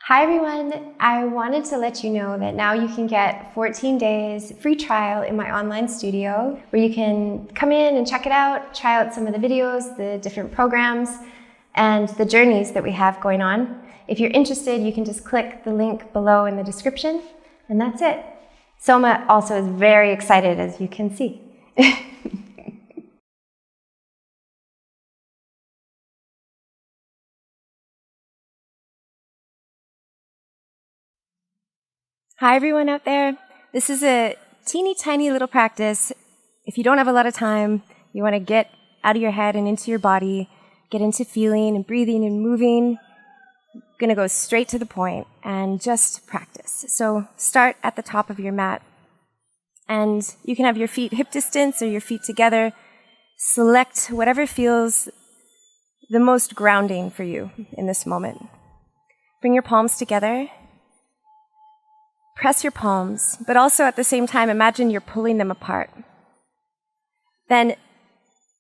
Hi everyone, I wanted to let you know that now you can get 14 days free trial in my online studio where you can come in and check it out, try out some of the videos, the different programs, and the journeys that we have going on. If you're interested, you can just click the link below in the description, and that's it. Soma also is very excited, as you can see. Hi everyone out there. This is a teeny tiny little practice. If you don't have a lot of time, you want to get out of your head and into your body, get into feeling and breathing and moving. I'm going to go straight to the point and just practice. So start at the top of your mat. And you can have your feet hip distance or your feet together. Select whatever feels the most grounding for you in this moment. Bring your palms together. Press your palms, but also at the same time, imagine you're pulling them apart. Then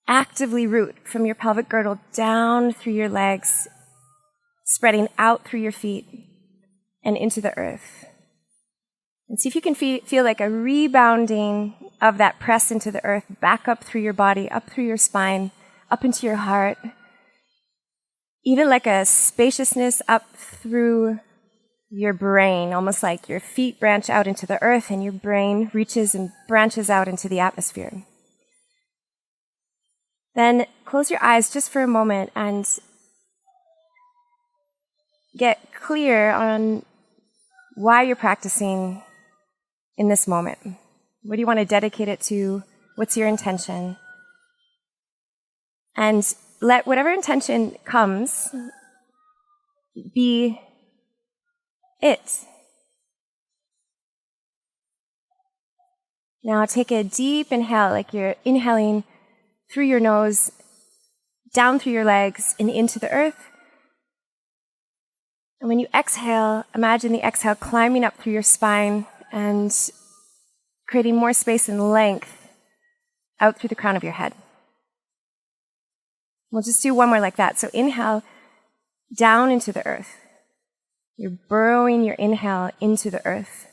actively root from your pelvic girdle down through your legs, spreading out through your feet and into the earth. And see if you can feel like a rebounding of that press into the earth, back up through your body, up through your spine, up into your heart. Even like a spaciousness up through your brain, almost like your feet branch out into the earth and your brain reaches and branches out into the atmosphere. Then close your eyes just for a moment and get clear on why you're practicing in this moment. What do you want to dedicate it to? What's your intention? And let whatever intention comes be it. Now take a deep inhale, like you're inhaling through your nose, down through your legs, and into the earth. And when you exhale, imagine the exhale climbing up through your spine and creating more space and length out through the crown of your head. We'll just do one more like that. So inhale down into the earth. You're burrowing your inhale into the earth.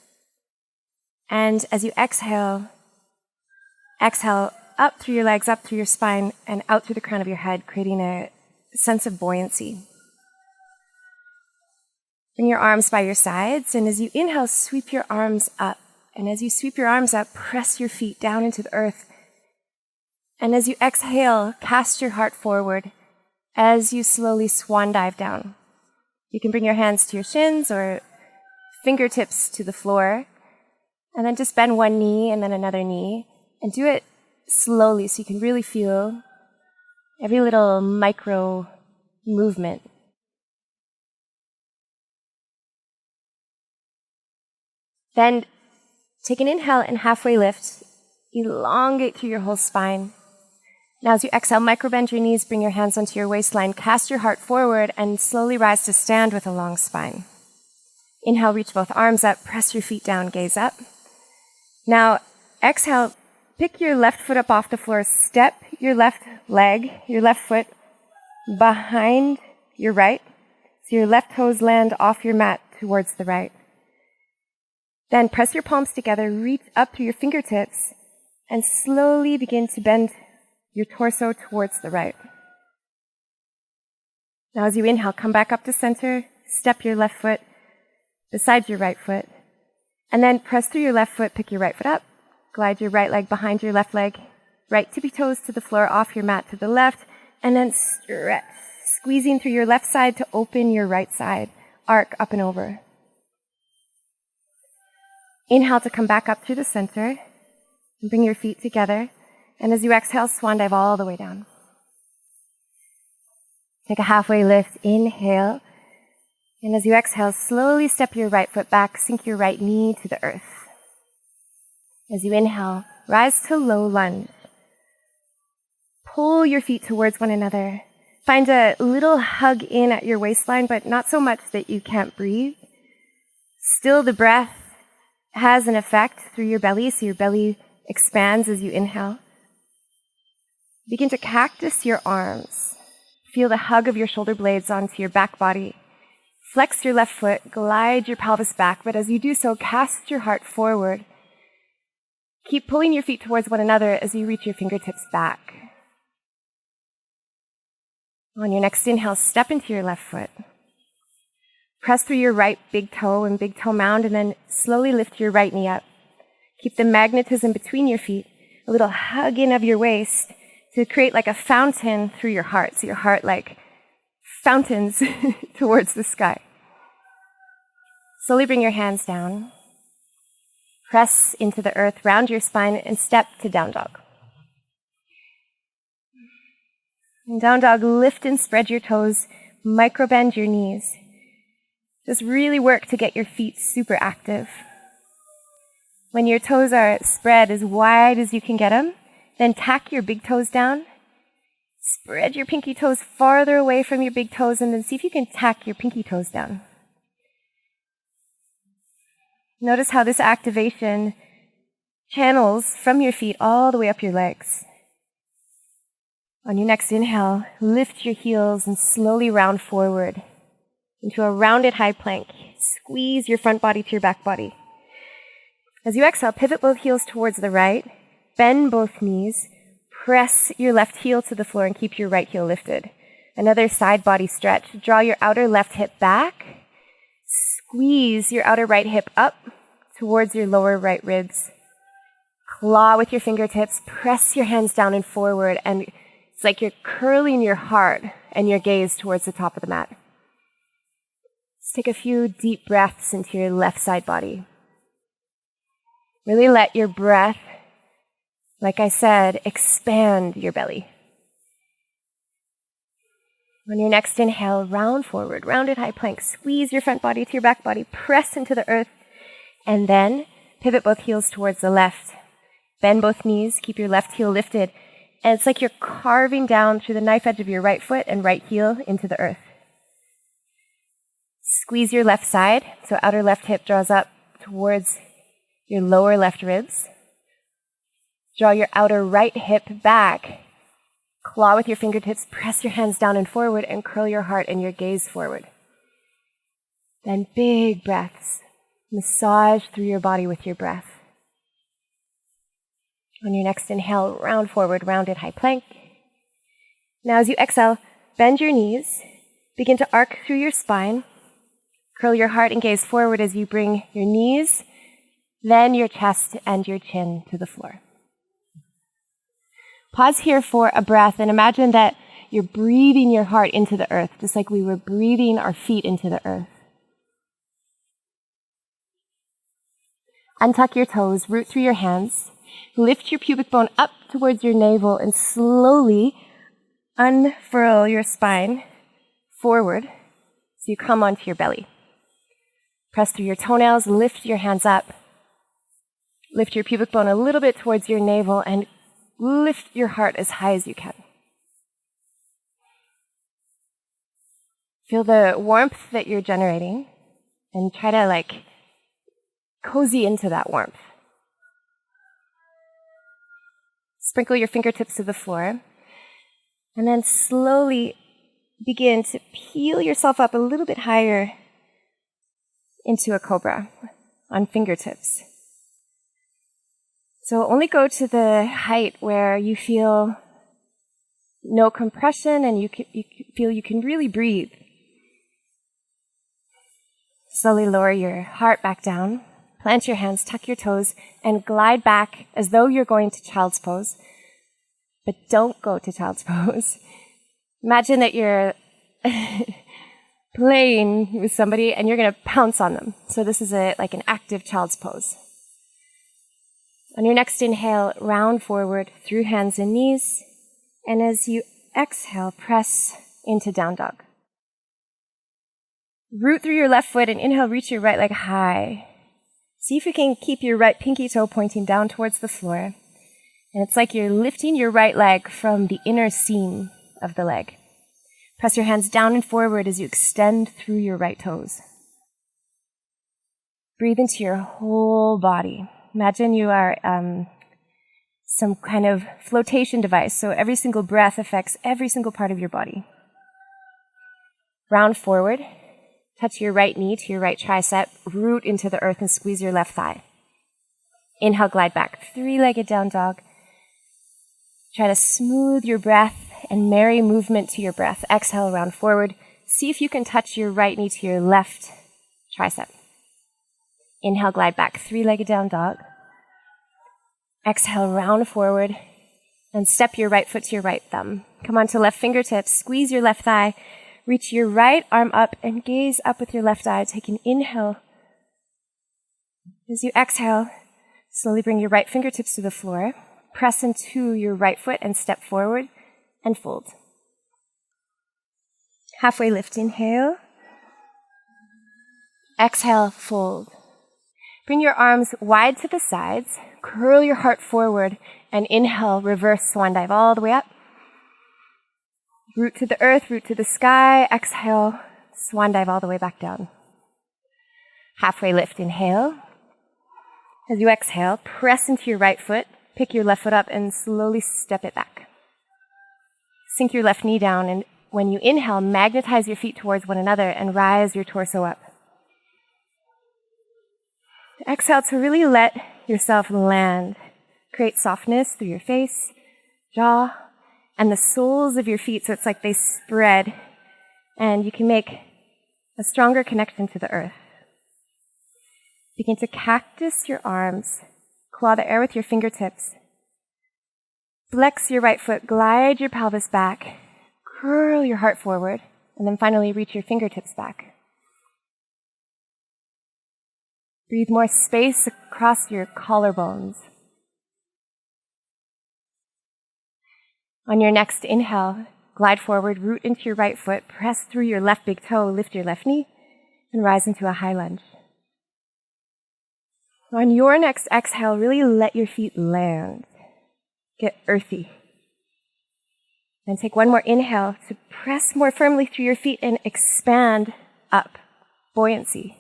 And as you exhale up through your legs, up through your spine, and out through the crown of your head, creating a sense of buoyancy. Bring your arms by your sides, and as you inhale, sweep your arms up. And as you sweep your arms up, press your feet down into the earth. And as you exhale, cast your heart forward as you slowly swan dive down. You can bring your hands to your shins or fingertips to the floor, and then just bend one knee and then another knee, and do it slowly so you can really feel every little micro movement. Then take an inhale and halfway lift, elongate through your whole spine. Now as you exhale, microbend your knees, bring your hands onto your waistline, cast your heart forward, and slowly rise to stand with a long spine. Inhale, reach both arms up, press your feet down, gaze up. Now exhale, pick your left foot up off the floor, step your left leg, your left foot behind your right, so your left toes land off your mat towards the right. Then press your palms together, reach up through your fingertips, and slowly begin to bend your torso towards the right. Now as you inhale, come back up to center, step your left foot beside your right foot, and then press through your left foot, pick your right foot up, glide your right leg behind your left leg, right tippy toes to the floor, off your mat to the left, and then stretch, squeezing through your left side to open your right side, arc up and over. Inhale to come back up through the center, and bring your feet together. And as you exhale, swan dive all the way down. Take a halfway lift, inhale. And as you exhale, slowly step your right foot back, sink your right knee to the earth. As you inhale, rise to low lunge. Pull your feet towards one another. Find a little hug in at your waistline, but not so much that you can't breathe. Still, the breath has an effect through your belly, so your belly expands as you inhale. Begin to cactus your arms. Feel the hug of your shoulder blades onto your back body. Flex your left foot, glide your pelvis back, but as you do so, cast your heart forward. Keep pulling your feet towards one another as you reach your fingertips back. On your next inhale, step into your left foot. Press through your right big toe and big toe mound, and then slowly lift your right knee up. Keep the magnetism between your feet, a little hug in of your waist to create like a fountain through your heart. So your heart like fountains towards the sky. Slowly bring your hands down. Press into the earth, round your spine, and step to down dog. In down dog, lift and spread your toes, microbend your knees. Just really work to get your feet super active. When your toes are spread as wide as you can get them, then tack your big toes down. Spread your pinky toes farther away from your big toes, and then see if you can tack your pinky toes down. Notice how this activation channels from your feet all the way up your legs. On your next inhale, lift your heels and slowly round forward into a rounded high plank. Squeeze your front body to your back body. As you exhale, pivot both heels towards the right, bend both knees, press your left heel to the floor and keep your right heel lifted. Another side body stretch. Draw your outer left hip back. Squeeze your outer right hip up towards your lower right ribs. Claw with your fingertips. Press your hands down and forward, and it's like you're curling your heart and your gaze towards the top of the mat. Let's take a few deep breaths into your left side body. Really let your breath, like I said, expand your belly. On your next inhale, round forward, rounded high plank. Squeeze your front body to your back body. Press into the earth. And then pivot both heels towards the left. Bend both knees. Keep your left heel lifted. And it's like you're carving down through the knife edge of your right foot and right heel into the earth. Squeeze your left side. So outer left hip draws up towards your lower left ribs. Draw your outer right hip back. Claw with your fingertips, press your hands down and forward, and curl your heart and your gaze forward. Then big breaths. Massage through your body with your breath. On your next inhale, round forward, rounded high plank. Now as you exhale, bend your knees. Begin to arc through your spine. Curl your heart and gaze forward as you bring your knees, then your chest and your chin to the floor. Pause here for a breath and imagine that you're breathing your heart into the earth, just like we were breathing our feet into the earth. Untuck your toes, root through your hands, lift your pubic bone up towards your navel, and slowly unfurl your spine forward so you come onto your belly. Press through your toenails, lift your hands up, lift your pubic bone a little bit towards your navel, and lift your heart as high as you can. Feel the warmth that you're generating and try to cozy into that warmth. Sprinkle your fingertips to the floor and then slowly begin to peel yourself up a little bit higher into a cobra on fingertips. So only go to the height where you feel no compression and you feel you can really breathe. Slowly lower your heart back down, plant your hands, tuck your toes, and glide back as though you're going to child's pose. But don't go to child's pose. Imagine that you're playing with somebody and you're going to pounce on them. So this is like an active child's pose. On your next inhale, round forward through hands and knees. And as you exhale, press into down dog. Root through your left foot and inhale, reach your right leg high. See if you can keep your right pinky toe pointing down towards the floor. And it's like you're lifting your right leg from the inner seam of the leg. Press your hands down and forward as you extend through your right toes. Breathe into your whole body. Imagine you are some kind of flotation device, so every single breath affects every single part of your body. Round forward, Touch your right knee to your right tricep, root into the earth and squeeze your left thigh. Inhale, glide back, three-legged down dog. Try to smooth your breath and marry movement to your breath. Exhale, round forward. See if you can touch your right knee to your left tricep. Inhale, glide back, three-legged down dog. Exhale, round forward, and step your right foot to your right thumb. Come onto left fingertips, squeeze your left thigh, reach your right arm up, and gaze up with your left eye. Take an inhale. As you exhale, slowly bring your right fingertips to the floor, press into your right foot and step forward and fold. Halfway lift, inhale. Exhale, fold. Bring your arms wide to the sides, curl your heart forward, and inhale, reverse swan dive all the way up. Root to the earth, root to the sky. Exhale, swan dive all the way back down. Halfway lift, inhale. As you exhale, press into your right foot, pick your left foot up, and slowly step it back. Sink your left knee down, and when you inhale, magnetize your feet towards one another and rise your torso up. Exhale to really let yourself land. Create softness through your face, jaw, and the soles of your feet so it's like they spread, and you can make a stronger connection to the earth. Begin to cactus your arms, claw the air with your fingertips. Flex your right foot, glide your pelvis back, curl your heart forward, and then finally reach your fingertips back. Breathe more space across your collarbones. On your next inhale, glide forward, root into your right foot, press through your left big toe, lift your left knee, and rise into a high lunge. On your next exhale, really let your feet land. Get earthy. Then take one more inhale to press more firmly through your feet and expand up, buoyancy.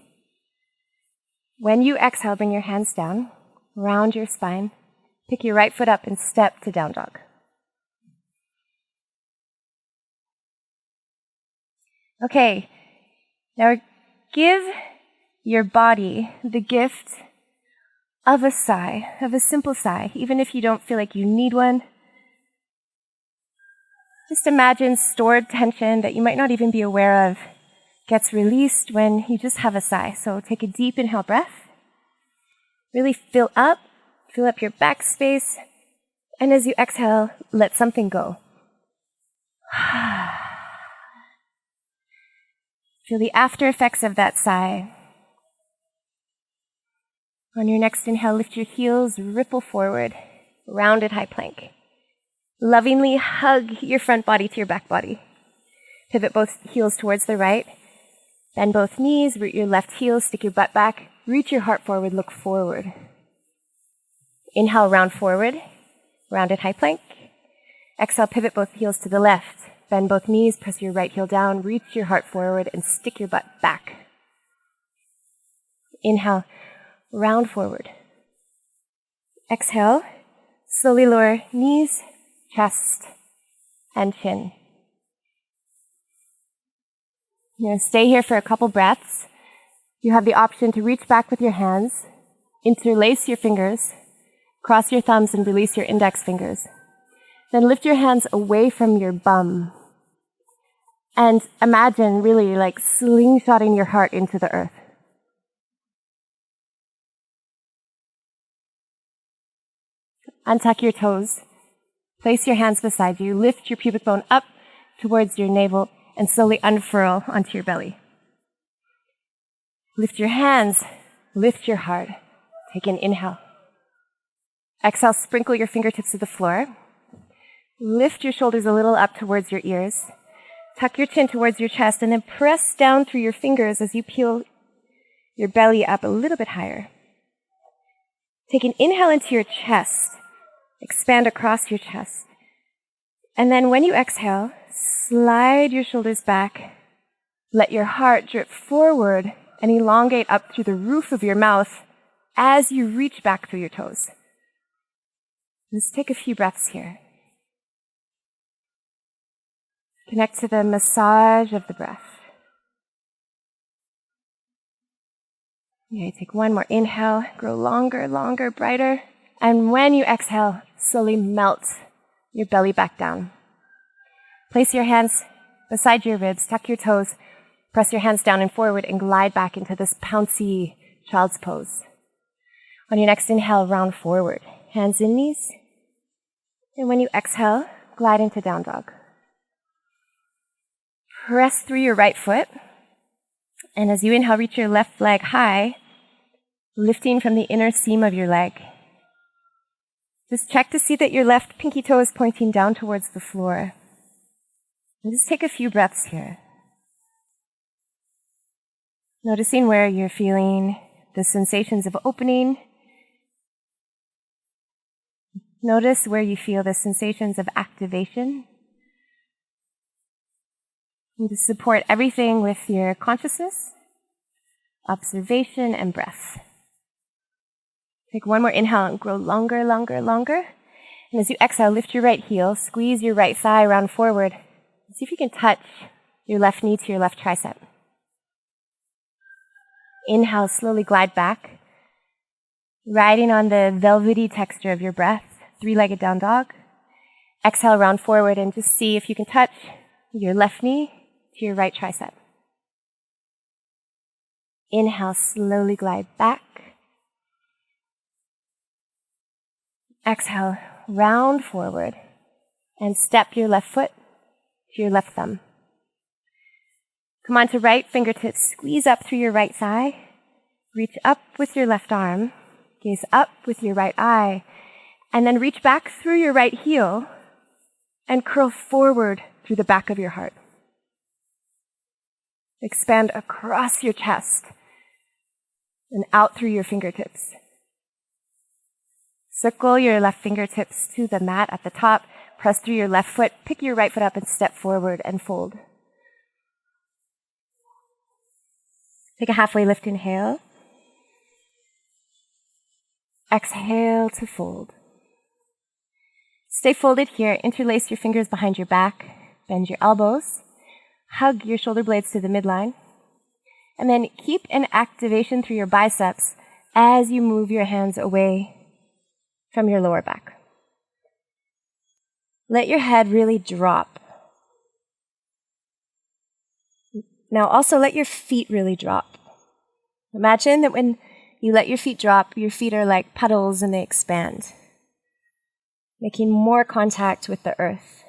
When you exhale, bring your hands down, round your spine, pick your right foot up and step to down dog. Okay, now give your body the gift of a sigh, of a simple sigh, even if you don't feel like you need one. Just imagine stored tension that you might not even be aware of gets released when you just have a sigh. So take a deep inhale breath. Really fill up your back space. And as you exhale, let something go. Feel the after effects of that sigh. On your next inhale, lift your heels, ripple forward, rounded high plank. Lovingly hug your front body to your back body. Pivot both heels towards the right. Bend both knees, root your left heel, stick your butt back, reach your heart forward, look forward. Inhale, round forward, rounded high plank. Exhale, pivot both heels to the left. Bend both knees, press your right heel down, reach your heart forward, and stick your butt back. Inhale, round forward. Exhale, slowly lower knees, chest, and chin. You're going to stay here for a couple breaths. You have the option to reach back with your hands, interlace your fingers, cross your thumbs and release your index fingers. Then lift your hands away from your bum and imagine really like slingshotting your heart into the earth. Untuck your toes. Place your hands beside you. Lift your pubic bone up towards your navel and slowly unfurl onto your belly. Lift your hands. Lift your heart. Take an inhale. Exhale, sprinkle your fingertips to the floor. Lift your shoulders a little up towards your ears. Tuck your chin towards your chest and then press down through your fingers as you peel your belly up a little bit higher. Take an inhale into your chest. Expand across your chest. And then when you exhale, slide your shoulders back. Let your heart drip forward and elongate up through the roof of your mouth as you reach back through your toes. Let's take a few breaths here. Connect to the massage of the breath. Yeah, take one more inhale, grow longer, longer, brighter. And when you exhale, slowly melt your belly back down. Place your hands beside your ribs, tuck your toes, press your hands down and forward, and glide back into this pouncy child's pose. On your next inhale, round forward, hands in knees. And when you exhale, glide into down dog. Press through your right foot. And as you inhale, reach your left leg high, lifting from the inner seam of your leg. Just check to see that your left pinky toe is pointing down towards the floor. And just take a few breaths here. Noticing where you're feeling the sensations of opening. Notice where you feel the sensations of activation. And to support everything with your consciousness, observation, and breath. Take one more inhale and grow longer, longer, longer. And as you exhale, lift your right heel, squeeze your right thigh round forward. See if you can touch your left knee to your left tricep. Inhale, slowly glide back, riding on the velvety texture of your breath, three-legged down dog. Exhale, round forward, and just see if you can touch your left knee to your right tricep. Inhale, slowly glide back. Exhale, round forward, and step your left foot to your left thumb. Come on to right fingertips, squeeze up through your right thigh, reach up with your left arm, gaze up with your right eye, and then reach back through your right heel and curl forward through the back of your heart. Expand across your chest and out through your fingertips. Circle your left fingertips to the mat at the top, press through your left foot, pick your right foot up and step forward and fold. Take a halfway lift inhale. Exhale to fold. Stay folded here. Interlace your fingers behind your back. Bend your elbows. Hug your shoulder blades to the midline. And then keep an activation through your biceps as you move your hands away from your lower back. Let your head really drop. Now also let your feet really drop. Imagine that when you let your feet drop, your feet are like petals and they expand, making more contact with the earth.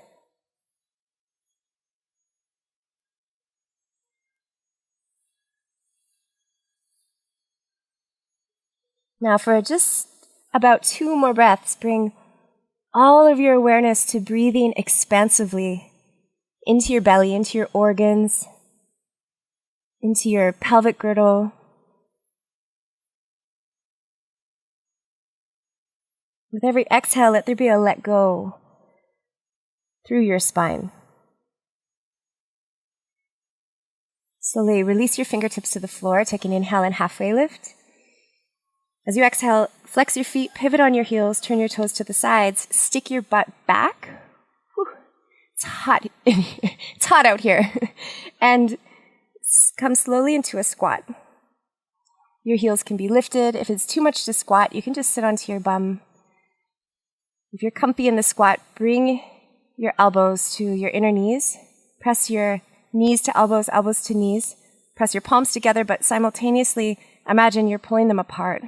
Now for just about 2 more breaths, bring all of your awareness to breathing expansively into your belly, into your organs, into your pelvic girdle. With every exhale, let there be a let go through your spine. Slowly release your fingertips to the floor, take an inhale and halfway lift. As you exhale, flex your feet, pivot on your heels, turn your toes to the sides, stick your butt back. Whew, it's hot in here. It's hot out here. And come slowly into a squat. Your heels can be lifted. If it's too much to squat, you can just sit onto your bum. If you're comfy in the squat, bring your elbows to your inner knees. Press your knees to elbows, elbows to knees. Press your palms together, but simultaneously imagine you're pulling them apart.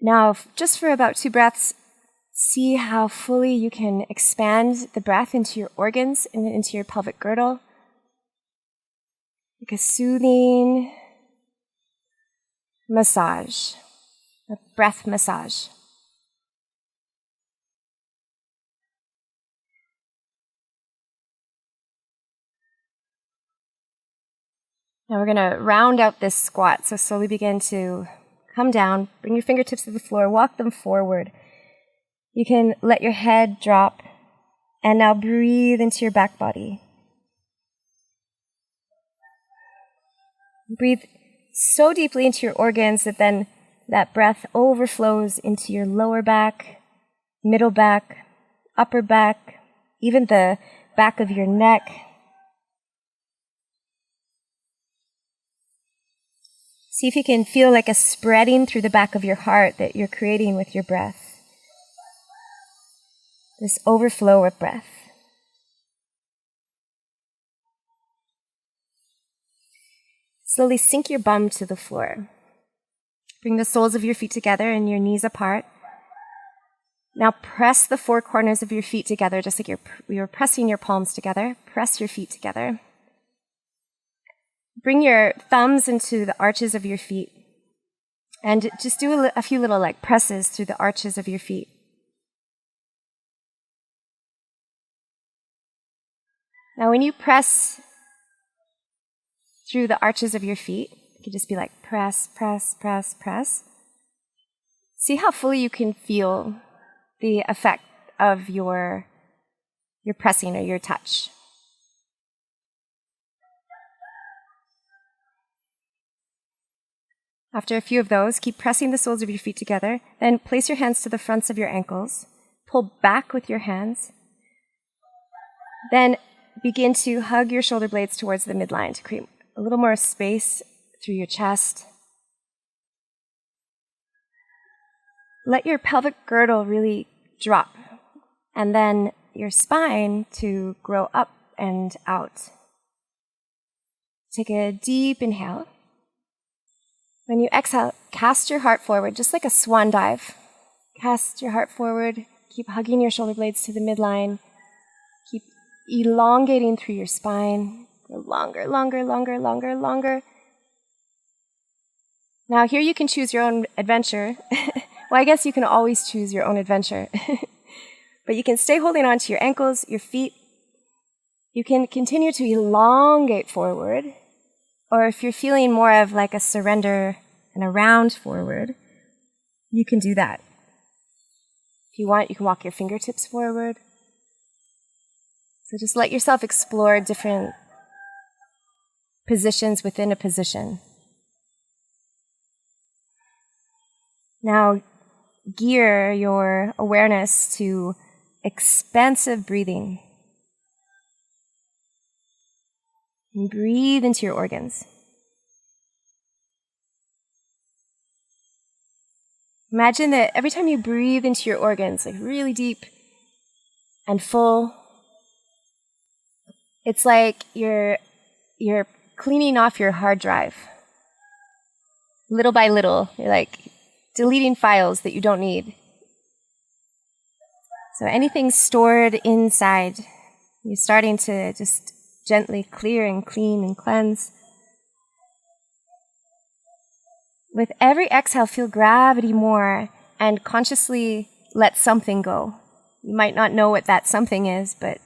Now, just for about 2 breaths, see how fully you can expand the breath into your organs and into your pelvic girdle. Like a soothing massage, a breath massage. Now we're going to round out this squat, so slowly begin to come down, bring your fingertips to the floor, walk them forward. You can let your head drop, and now breathe into your back body. Breathe so deeply into your organs that then that breath overflows into your lower back, middle back, upper back, even the back of your neck. See if you can feel like a spreading through the back of your heart that you're creating with your breath. This overflow of breath. Slowly sink your bum to the floor. Bring the soles of your feet together and your knees apart. Now press the four corners of your feet together, just like you're pressing your palms together. Press your feet together. Bring your thumbs into the arches of your feet. And just do a few little like presses through the arches of your feet. Now when you press through the arches of your feet, you can just be like press, press, press, press. See how fully you can feel the effect of your pressing or your touch. After a few of those, keep pressing the soles of your feet together. Then place your hands to the fronts of your ankles. Pull back with your hands. Then begin to hug your shoulder blades towards the midline to create a little more space through your chest. Let your pelvic girdle really drop, and then your spine to grow up and out. Take a deep inhale. When you exhale, cast your heart forward, just like a swan dive. Cast your heart forward. Keep hugging your shoulder blades to the midline. Keep elongating through your spine. Go longer, longer, longer, longer, longer. Now here you can choose your own adventure. Well, I guess you can always choose your own adventure. But you can stay holding on to your ankles, your feet. You can continue to elongate forward. Or if you're feeling more of like a surrender and a round forward, you can do that. If you want, you can walk your fingertips forward. So just let yourself explore different positions within a position. Now, gear your awareness to expansive breathing. And breathe into your organs. Imagine that every time you breathe into your organs, like really deep and full, it's like you're cleaning off your hard drive. Little by little, you're like deleting files that you don't need. So anything stored inside, you're starting to just gently clear and clean and cleanse. With every exhale, feel gravity more and consciously let something go. You might not know what that something is, but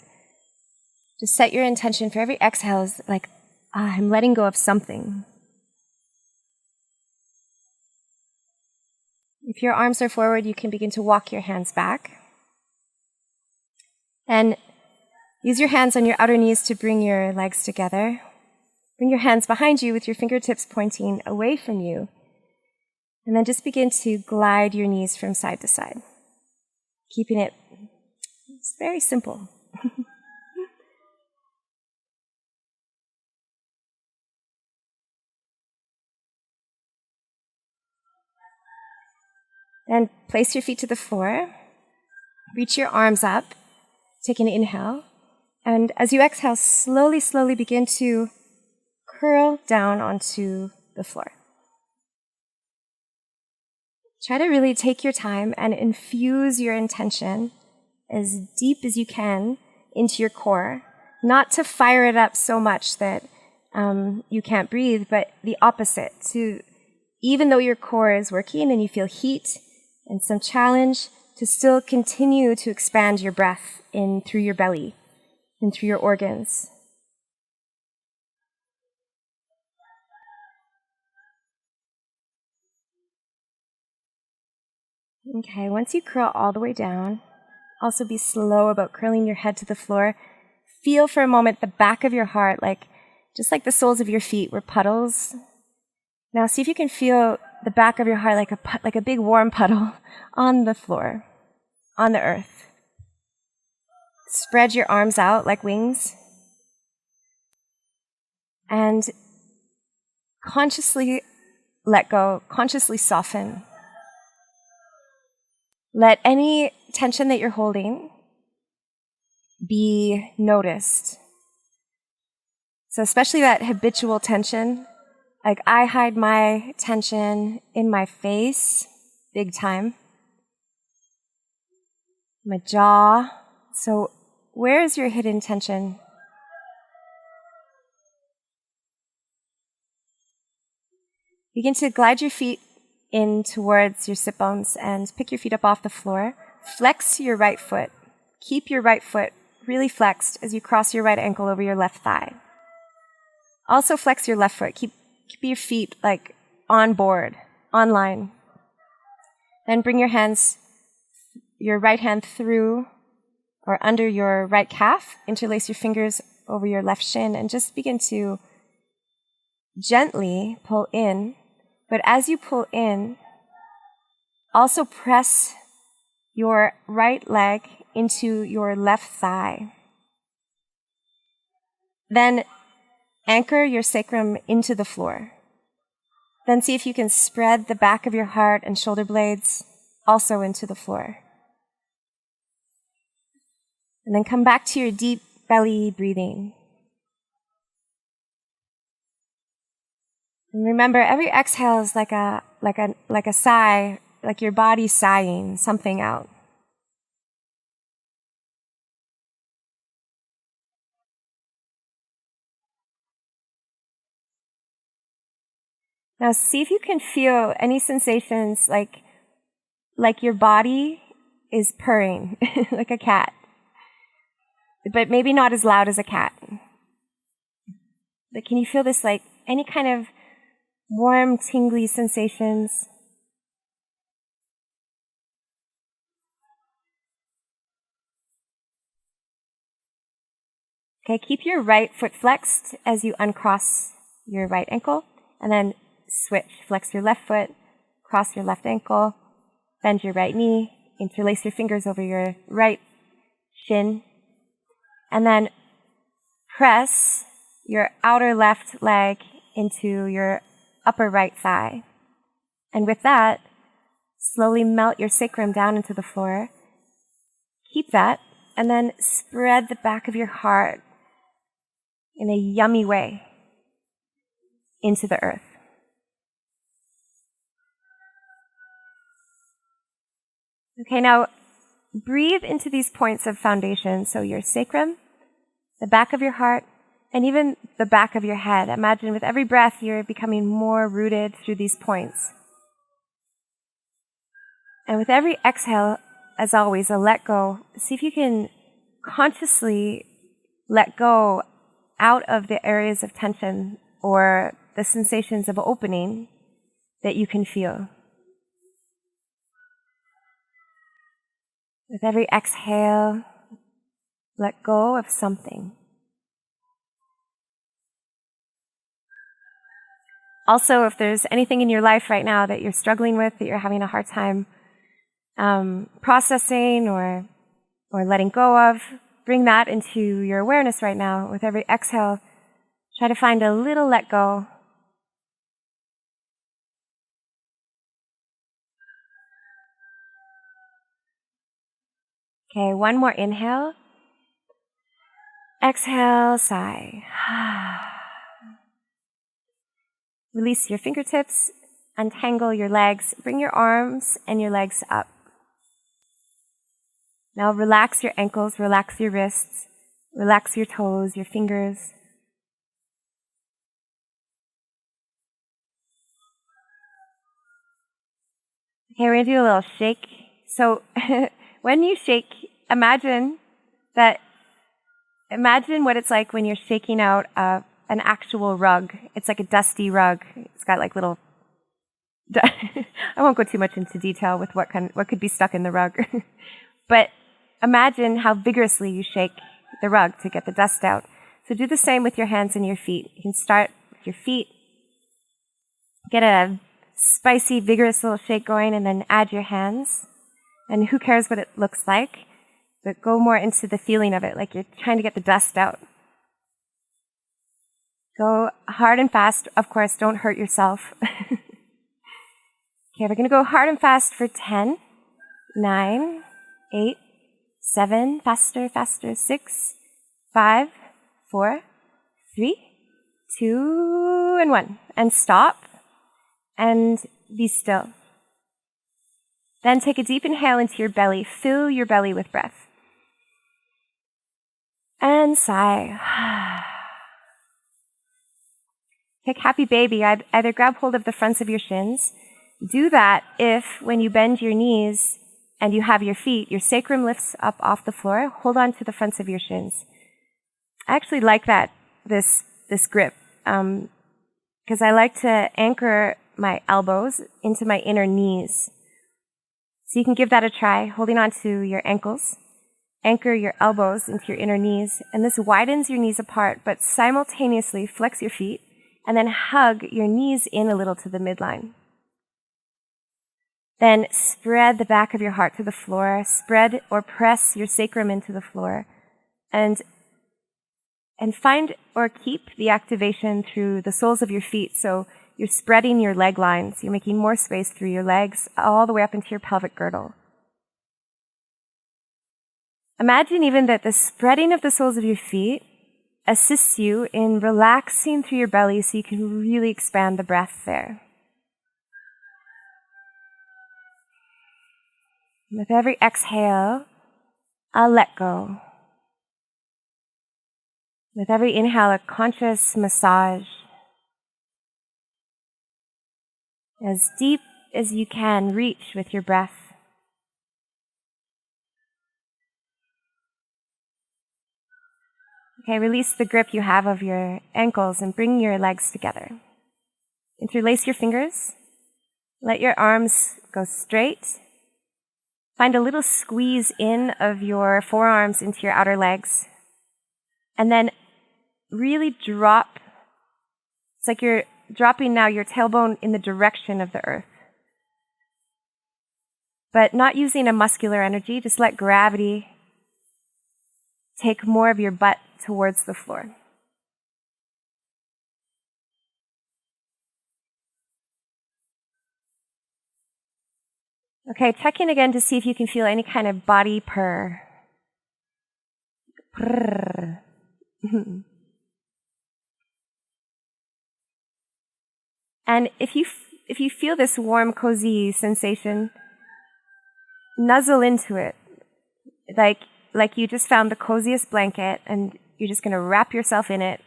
just set your intention for every exhale is like, I'm letting go of something. If your arms are forward, you can begin to walk your hands back. And use your hands on your outer knees to bring your legs together. Bring your hands behind you with your fingertips pointing away from you. And then just begin to glide your knees from side to side, keeping it very simple. Then place your feet to the floor. Reach your arms up. Take an inhale. And as you exhale, slowly, slowly begin to curl down onto the floor. Try to really take your time and infuse your intention as deep as you can into your core. Not to fire it up so much that you can't breathe, but the opposite. To, even though your core is working and you feel heat and some challenge, to still continue to expand your breath in through your belly and through your organs. Okay, once you curl all the way down, also be slow about curling your head to the floor. Feel for a moment the back of your heart, just like the soles of your feet were puddles. Now see if you can feel the back of your heart like a big warm puddle on the floor, on the earth. Spread your arms out like wings. And consciously let go, consciously soften. Let any tension that you're holding be noticed. So especially that habitual tension, like I hide my tension in my face, big time. My jaw. So where is your hidden tension? Begin to glide your feet in towards your sit bones and pick your feet up off the floor. Flex your right foot. Keep your right foot really flexed as you cross your right ankle over your left thigh. Also flex your left foot. Keep your feet like on board, on line. Then bring your right hand through or under your right calf. Interlace your fingers over your left shin and just begin to gently pull in. But as you pull in, also press your right leg into your left thigh. Then anchor your sacrum into the floor. Then see if you can spread the back of your heart and shoulder blades also into the floor. And then come back to your deep belly breathing. And remember, every exhale is like a sigh, like your body sighing something out. Now see if you can feel any sensations like your body is purring, like a cat. But maybe not as loud as a cat. But can you feel this, like any kind of warm, tingly sensations? Okay, keep your right foot flexed as you uncross your right ankle, and then switch. Flex your left foot, cross your left ankle, bend your right knee, interlace your fingers over your right shin, and then press your outer left leg into your upper right thigh. And with that, slowly melt your sacrum down into the floor. Keep that, and then spread the back of your heart in a yummy way into the earth. Okay, now breathe into these points of foundation. So your sacrum, the back of your heart, and even the back of your head. Imagine with every breath you're becoming more rooted through these points. And with every exhale, as always, a let go. See if you can consciously let go out of the areas of tension or the sensations of opening that you can feel. With every exhale, let go of something. Also, if there's anything in your life right now that you're struggling with, that you're having a hard time processing or letting go of, bring that into your awareness right now. With every exhale, try to find a little let go. Okay, one more inhale. Exhale, sigh. Release your fingertips, untangle your legs, bring your arms and your legs up. Now relax your ankles, relax your wrists, relax your toes, your fingers. Okay, we're going to do a little shake. So when you shake, imagine what it's like when you're shaking out an actual rug. It's like a dusty rug. It's got like little... I won't go too much into detail with what could be stuck in the rug. But imagine how vigorously you shake the rug to get the dust out. So do the same with your hands and your feet. You can start with your feet. Get a spicy, vigorous little shake going, and then add your hands. And who cares what it looks like? but go more into the feeling of it, like you're trying to get the dust out. Go hard and fast. Of course, don't hurt yourself. Okay, we're going to go hard and fast for 10, 9, 8, 7, faster, 6, 5, 4, 3, 2, and 1. And stop and be still. Then take a deep inhale into your belly. Fill your belly with breath. And sigh. Take happy baby. I'd either grab hold of the fronts of your shins. Do that if, when you bend your knees and you have your feet, your sacrum lifts up off the floor. Hold on to the fronts of your shins. I actually like this grip, because I like to anchor my elbows into my inner knees. So you can give that a try, holding on to your ankles. Anchor your elbows into your inner knees, and this widens your knees apart, but simultaneously flex your feet, and then hug your knees in a little to the midline. Then spread the back of your heart to the floor, spread or press your sacrum into the floor, and find or keep the activation through the soles of your feet. So you're spreading your leg lines. You're making more space through your legs all the way up into your pelvic girdle. Imagine even that the spreading of the soles of your feet assists you in relaxing through your belly so you can really expand the breath there. With every exhale, I'll let go. With every inhale, a conscious massage. As deep as you can reach with your breath. Okay, release the grip you have of your ankles and bring your legs together. Interlace your fingers. Let your arms go straight. Find a little squeeze in of your forearms into your outer legs. And then really drop. It's like you're dropping now your tailbone in the direction of the earth. But not using a muscular energy, just let gravity take more of your butt towards the floor. Okay, check in again to see if you can feel any kind of body purr. Purr. And if you feel this warm, cozy sensation, nuzzle into it, like you just found the coziest blanket, and you're just going to wrap yourself in it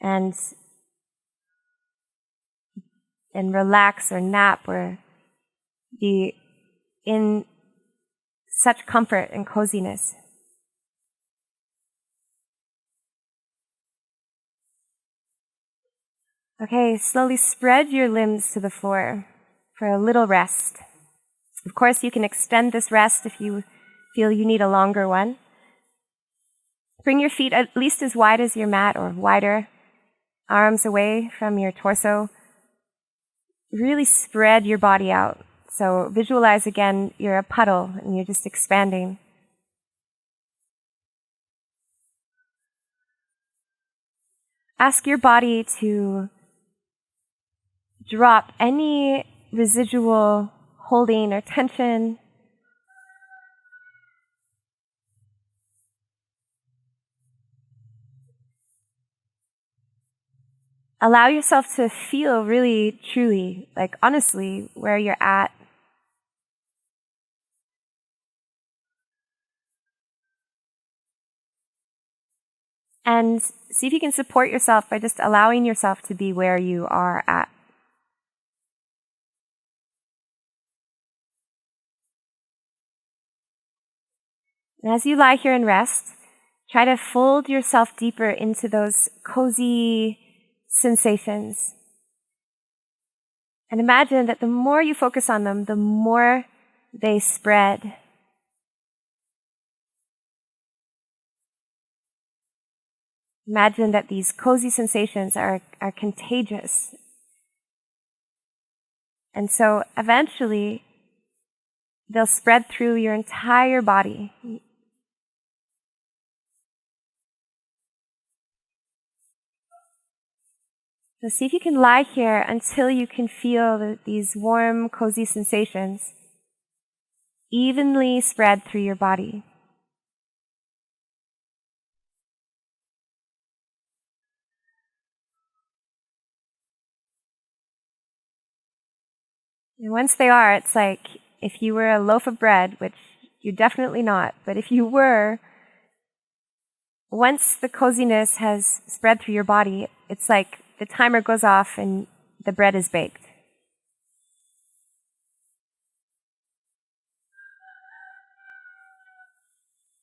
and relax or nap or be in such comfort and coziness. Okay, slowly spread your limbs to the floor for a little rest. Of course, you can extend this rest if you feel you need a longer one. Bring your feet at least as wide as your mat or wider, arms away from your torso. Really spread your body out. So visualize again, you're a puddle and you're just expanding. Ask your body to drop any residual holding or tension. Allow yourself to feel really, truly, like honestly, where you're at. And see if you can support yourself by just allowing yourself to be where you are at. And as you lie here and rest, try to fold yourself deeper into those cozy sensations. And imagine that the more you focus on them, the more they spread. Imagine that these cozy sensations are contagious. And so eventually, they'll spread through your entire body. So see if you can lie here until you can feel these warm, cozy sensations evenly spread through your body. And once they are, it's like if you were a loaf of bread, which you're definitely not, but if you were, once the coziness has spread through your body, it's like the timer goes off and the bread is baked.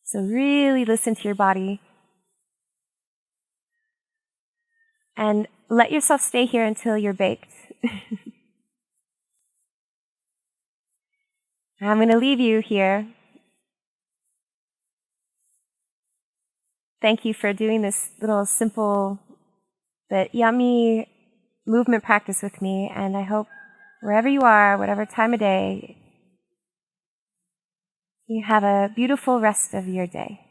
So really listen to your body and let yourself stay here until you're baked. I'm going to leave you here. Thank you for doing this little simple but yummy movement practice with me, and I hope wherever you are, whatever time of day, you have a beautiful rest of your day.